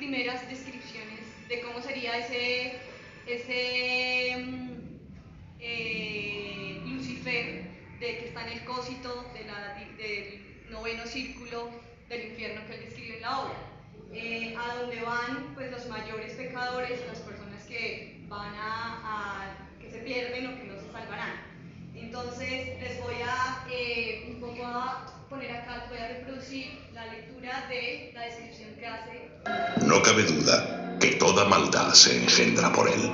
primeras descripciones de cómo sería ese Lucifer que está en el cósito del noveno círculo del infierno que él describe en la obra, a donde van pues los mayores pecadores, las personas que van que se pierden o que no se salvarán. Entonces les voy a un poco a poner acá, voy a reproducir la lectura de la descripción que hace. No cabe duda que toda maldad se engendra por él.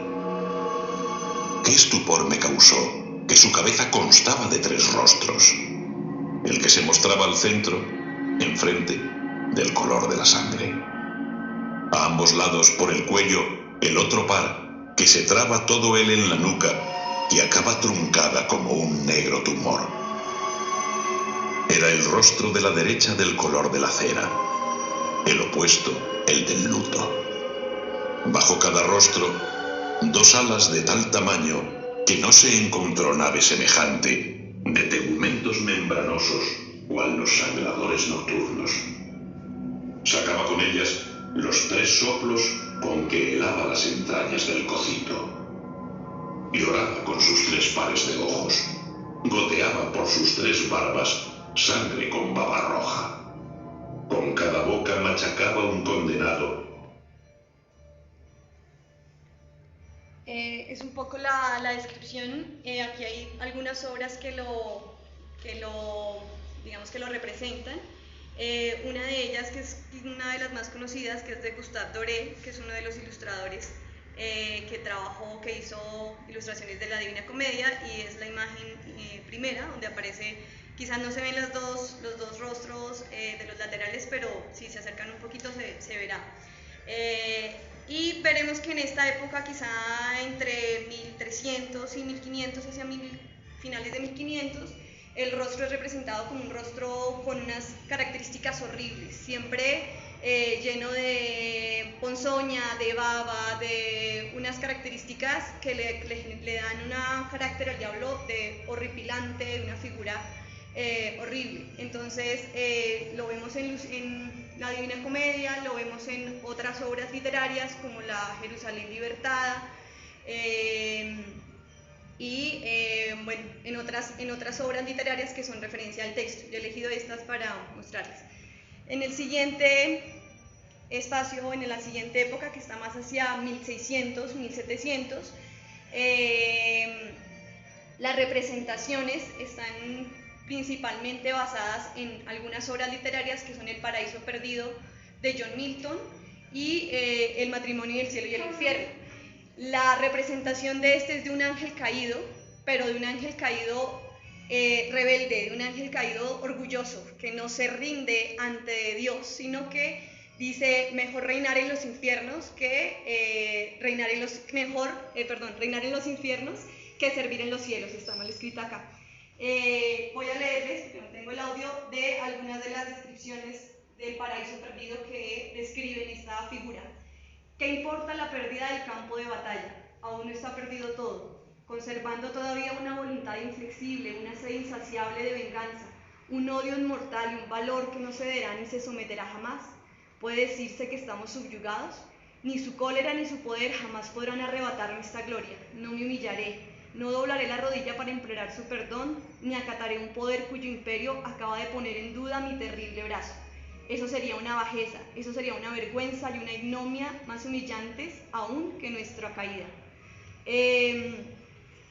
¿Qué estupor me causó que su cabeza constaba de 3 rostros? El que se mostraba al centro, enfrente, del color de la sangre. A ambos lados, por el cuello, el otro par, que se traba todo él en la nuca y acaba truncada como un negro tumor. Era el rostro de la derecha del color de la cera, el opuesto, el del luto. Bajo cada rostro, 2 alas de tal tamaño que no se encontró nave semejante, de tegumentos membranosos, cual los sangradores nocturnos. Sacaba con ellas los 3 soplos con que helaba las entrañas del cocito. Lloraba con sus 3 pares de ojos. Goteaba por sus 3 barbas sangre con baba roja. Con cada boca machacaba un condenado. Es un poco la descripción. Aquí hay algunas obras que lo representan. Una de ellas, que es una de las más conocidas, que es de Gustave Doré, que es uno de los ilustradores que hizo ilustraciones de la Divina Comedia, y es la imagen primera, donde aparece, quizás no se ven los dos rostros de los laterales, pero si se acercan un poquito se verá. Y veremos que en esta época, quizá entre 1300 y 1500, hacia finales de 1500, el rostro es representado como un rostro con unas características horribles, siempre lleno de ponzoña, de baba, de unas características que le dan un carácter al diablo de horripilante, de una figura horrible. Entonces lo vemos en la Divina Comedia, lo vemos en otras obras literarias como la Jerusalén Libertada, y en otras obras literarias que son referencia al texto. Yo he elegido estas para mostrarles. En el siguiente espacio, en la siguiente época, que está más hacia 1600, 1700, las representaciones están principalmente basadas en algunas obras literarias que son El Paraíso Perdido de John Milton y El Matrimonio del Cielo y el Infierno. La representación de este es de un ángel caído, pero de un ángel caído rebelde, de un ángel caído orgulloso, que no se rinde ante Dios, sino que dice: mejor reinar en los infiernos que reinar en los infiernos que servir en los cielos. Está mal escrita acá. Voy a leerles, porque no tengo el audio, de algunas de las descripciones del paraíso perdido que describen esta figura. ¿Qué importa la pérdida del campo de batalla? Aún no está perdido todo, conservando todavía una voluntad inflexible, una sed insaciable de venganza, un odio inmortal y un valor que no cederá ni se someterá jamás. ¿Puede decirse que estamos subyugados? Ni su cólera ni su poder jamás podrán arrebatarme esta gloria. No me humillaré, no doblaré la rodilla para implorar su perdón, ni acataré un poder cuyo imperio acaba de poner en duda mi terrible brazo. Eso sería una bajeza, eso sería una vergüenza y una ignominia más humillantes aún que nuestra caída.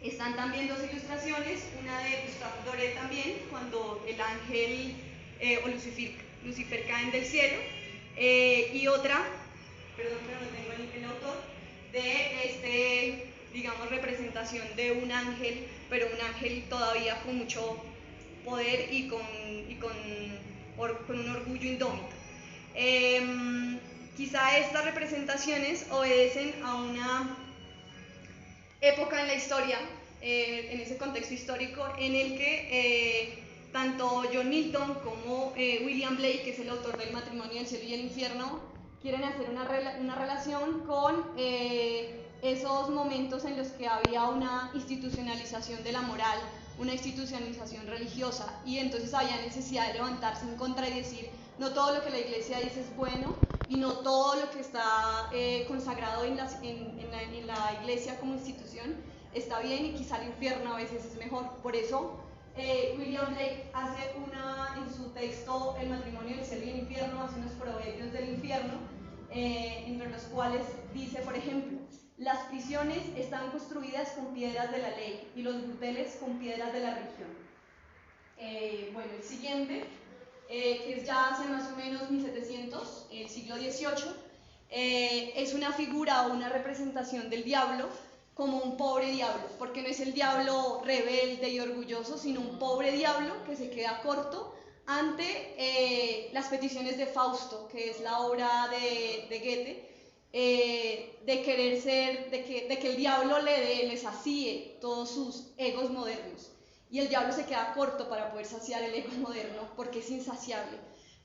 Están también 2 ilustraciones, una de Gustave Doré también, cuando el ángel o Lucifer caen del cielo, y otra, perdón que no tengo el autor, de representación de un ángel, pero un ángel todavía con mucho poder y con un orgullo indómito. Quizá estas representaciones obedecen a una época en la historia, en ese contexto histórico, en el que tanto John Milton como William Blake, que es el autor del Matrimonio del Cielo y el Infierno, quieren hacer una relación con esos momentos en los que había una institucionalización de la moral, una institucionalización religiosa, y entonces había necesidad de levantarse en contra y decir: no todo lo que la iglesia dice es bueno, y no todo lo que está consagrado en la iglesia como institución está bien, y quizá el infierno a veces es mejor. Por eso William Blake hace en su texto El matrimonio del cielo y el infierno, hace unos proverbios del infierno, entre los cuales dice, por ejemplo: las prisiones están construidas con piedras de la ley y los burdeles con piedras de la religión. Bueno, el siguiente, que es ya hace más o menos 1700, el siglo XVIII, es una figura o una representación del diablo como un pobre diablo, porque no es el diablo rebelde y orgulloso, sino un pobre diablo que se queda corto ante las peticiones de Fausto, que es la obra de Goethe, de querer ser, de que el diablo le sacíe todos sus egos modernos. Y el diablo se queda corto para poder saciar el ego moderno, porque es insaciable.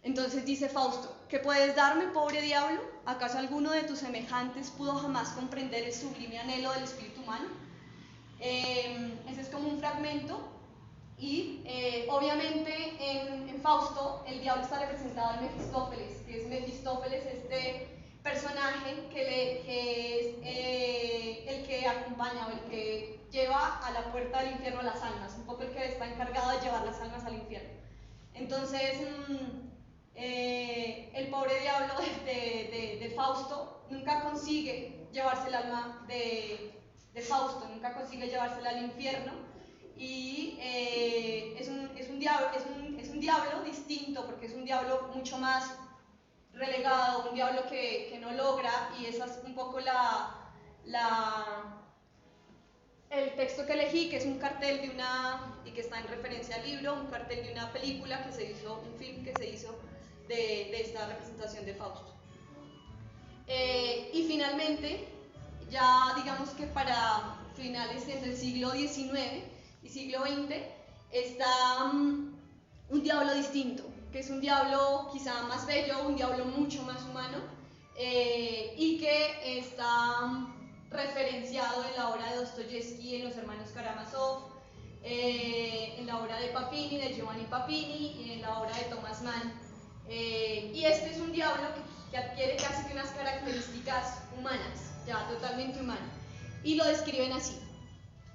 Entonces dice Fausto: ¿qué puedes darme, pobre diablo? ¿Acaso alguno de tus semejantes pudo jamás comprender el sublime anhelo del espíritu humano? Ese es como un fragmento. Y obviamente en Fausto el diablo está representado en Mefistófeles, que es Mefistófeles, este personaje que es el que acompaña o el que lleva a la puerta del infierno a las almas, un poco el que está encargado de llevar las almas al infierno. Entonces el pobre diablo de Fausto nunca consigue llevarse el alma de Fausto, nunca consigue llevársela al infierno, y es un diablo distinto, porque es un diablo mucho más relegado, un diablo que no logra, y esa es un poco el texto que elegí, que es un cartel y que está en referencia al libro, un cartel de una película que se hizo, un film que se hizo de esta representación de Fausto. Y finalmente, ya digamos que para finales del siglo XIX y siglo XX, está un diablo distinto, que es un diablo quizá más bello, un diablo mucho más humano, y que está referenciado en la obra de Dostoyevsky, en Los hermanos Karamazov, en la obra de Papini, de Giovanni Papini, y en la obra de Thomas Mann. Y este es un diablo que adquiere casi que unas características humanas, ya totalmente humanas, y lo describen así.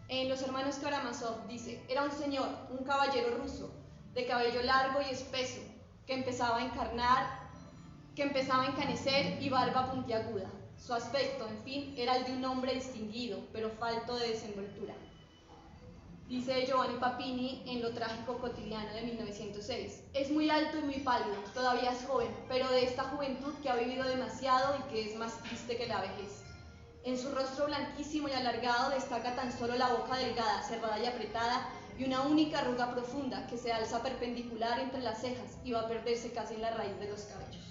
En Los hermanos Karamazov dice: era un señor, un caballero ruso, de cabello largo y espeso, que empezaba a encanecer y barba puntiaguda. Su aspecto, en fin, era el de un hombre distinguido, pero falto de desenvoltura. Dice Giovanni Papini en Lo trágico cotidiano de 1906: es muy alto y muy pálido, todavía es joven, pero de esta juventud que ha vivido demasiado y que es más triste que la vejez. En su rostro blanquísimo y alargado destaca tan solo la boca delgada, cerrada y apretada, y una única arruga profunda que se alza perpendicular entre las cejas y va a perderse casi en la raíz de los cabellos.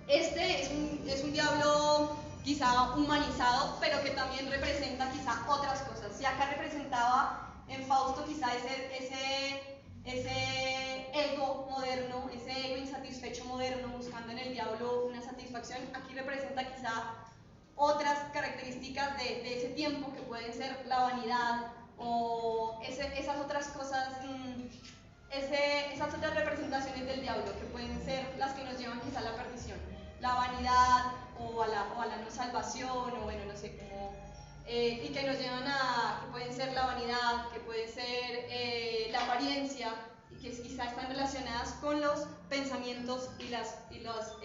Este es un diablo quizá humanizado, pero que también representa quizá otras cosas. Y acá representaba en Fausto quizá ese ego moderno, ese ego insatisfecho moderno, buscando en el diablo una satisfacción. Aquí representa quizá otras características de ese tiempo, que pueden ser la vanidad o esas otras cosas, esas otras representaciones del diablo, que pueden ser las que nos llevan quizá a la perdición, la vanidad o a la no salvación, o bueno, no sé cómo, y que nos llevan que pueden ser la vanidad, que puede ser la apariencia, y que quizá están relacionadas con los pensamientos y los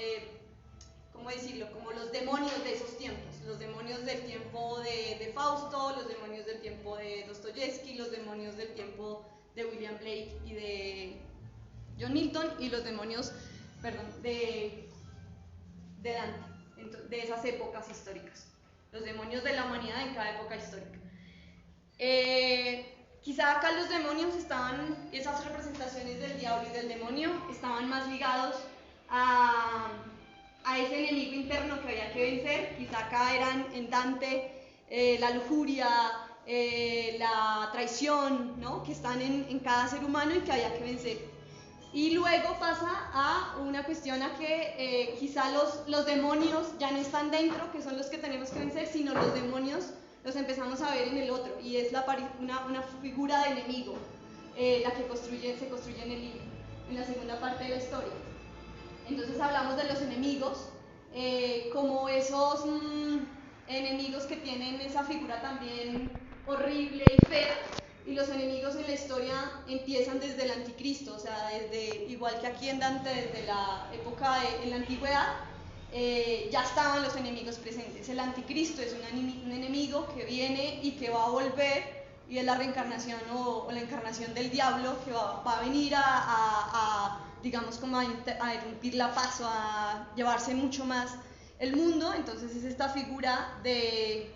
¿cómo decirlo? Como los demonios de esos tiempos, los demonios del tiempo de Fausto, los demonios del tiempo de Dostoyevsky, los demonios del tiempo de William Blake y de John Milton, y los demonios, de Dante, de esas épocas históricas, los demonios de la humanidad en cada época histórica. Quizá acá los demonios esas representaciones del diablo y del demonio estaban más ligados a ese enemigo interno que había que vencer. Quizá acá eran en Dante la lujuria, la traición, ¿no?, que están en cada ser humano y que había que vencer. Y luego pasa a una cuestión a que quizá los demonios ya no están dentro, que son los que tenemos que vencer, sino los demonios los empezamos a ver en el otro, y es una figura de enemigo la que se construye en el libro, en la segunda parte de la historia. Entonces hablamos de los enemigos como esos enemigos que tienen esa figura también horrible y fea, y los enemigos en la historia empiezan desde el anticristo, o sea, desde, igual que aquí en Dante, desde la época de la antigüedad, ya estaban los enemigos presentes. El anticristo es un enemigo que viene y que va a volver, y es la reencarnación o la encarnación del diablo que va a venir digamos, como a irrumpir la paz o a llevarse mucho más el mundo. Entonces es esta figura del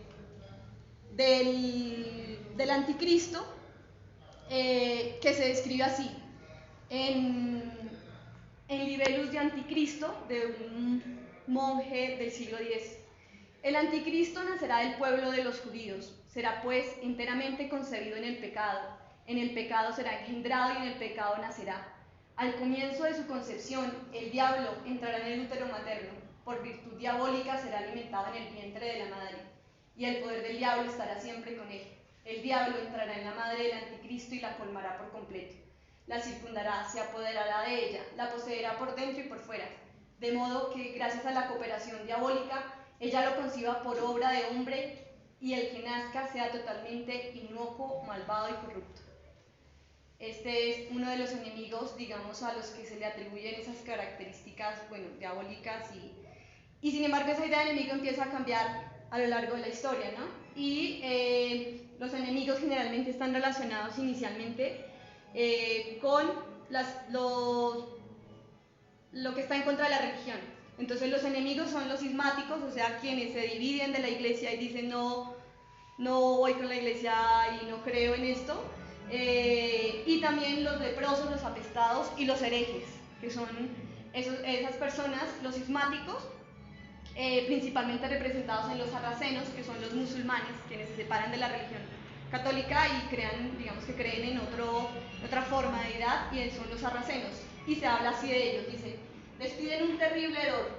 anticristo que se describe así en Libellus de Anticristo, de un monje del siglo X. El anticristo nacerá del pueblo de los judíos, será pues enteramente concebido en el pecado será engendrado y en el pecado nacerá. Al comienzo de su concepción, el diablo entrará en el útero materno, por virtud diabólica será alimentado en el vientre de la madre, y el poder del diablo estará siempre con él. El diablo entrará en la madre del anticristo y la colmará por completo. La circundará, se apoderará de ella, la poseerá por dentro y por fuera, de modo que gracias a la cooperación diabólica, ella lo conciba por obra de hombre y el que nazca sea totalmente inocuo, malvado y corrupto. Este es uno de los enemigos, digamos, a los que se le atribuyen esas características, bueno, diabólicas, y sin embargo esa idea de enemigo empieza a cambiar a lo largo de la historia, ¿no? Y los enemigos generalmente están relacionados inicialmente con lo que está en contra de la religión. Entonces los enemigos son los cismáticos, o sea, quienes se dividen de la iglesia y dicen no voy con la iglesia y no creo en esto. Y también los leprosos, los apestados y los herejes, que son esas personas, los cismáticos, principalmente representados en los sarracenos, que son los musulmanes, quienes se separan de la religión católica y crean, digamos que creen en otra forma de deidad, y son los sarracenos. Y se habla así de ellos, dice, despiden un terrible hedor,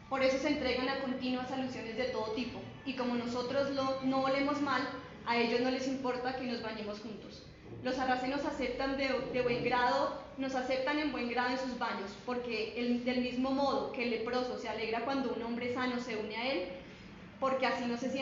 por eso se entregan a continuas alusiones de todo tipo, y como nosotros no olemos mal, a ellos no les importa que nos bañemos juntos. Los sarracenos aceptan de buen grado, nos aceptan en buen grado en sus baños, porque del mismo modo que el leproso se alegra cuando un hombre sano se une a él, porque así no se siente